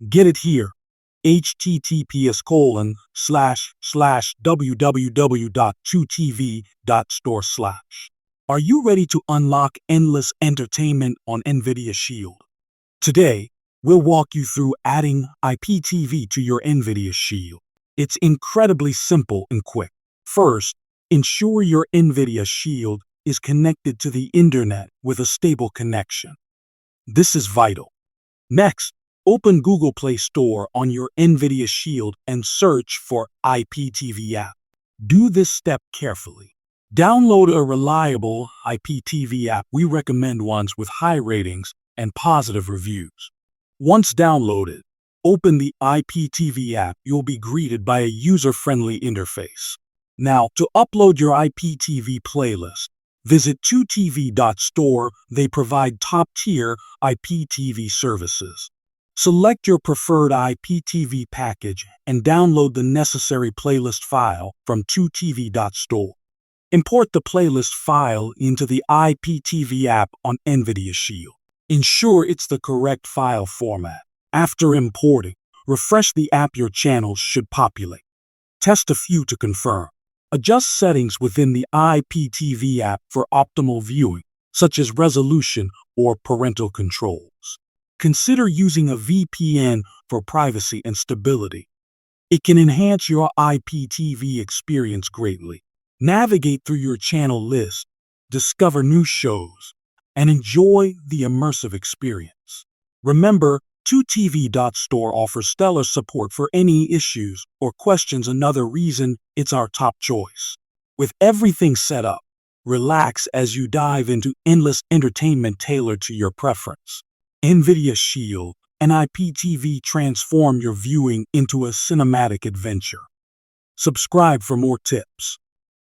Get it here. https://www.2tv.store/. Are you ready to unlock endless entertainment on NVIDIA Shield? Today, we'll walk you through adding IPTV to your NVIDIA Shield. It's incredibly simple and quick. First, ensure your NVIDIA Shield is connected to the internet with a stable connection. This is vital. Next, open Google Play Store on your NVIDIA Shield and search for IPTV app. Do this step carefully. Download a reliable IPTV app. We recommend ones with high ratings and positive reviews. Once downloaded, open the IPTV app. You'll be greeted by a user-friendly interface. Now, to upload your IPTV playlist, visit 2tv.store. They provide top-tier IPTV services. Select your preferred IPTV package and download the necessary playlist file from 2tv.store. Import the playlist file into the IPTV app on NVIDIA Shield. Ensure it's the correct file format. After importing, refresh the app. Your channels should populate. Test a few to confirm. Adjust settings within the IPTV app for optimal viewing, such as resolution or parental controls. Consider using a VPN for privacy and stability. It can enhance your IPTV experience greatly. Navigate through your channel list, discover new shows, and enjoy the immersive experience. Remember, 2tv.store offers stellar support for any issues or questions. Another reason it's our top choice. With everything set up, relax as you dive into endless entertainment tailored to your preference. NVIDIA Shield and IPTV transform your viewing into a cinematic adventure. Subscribe for more tips.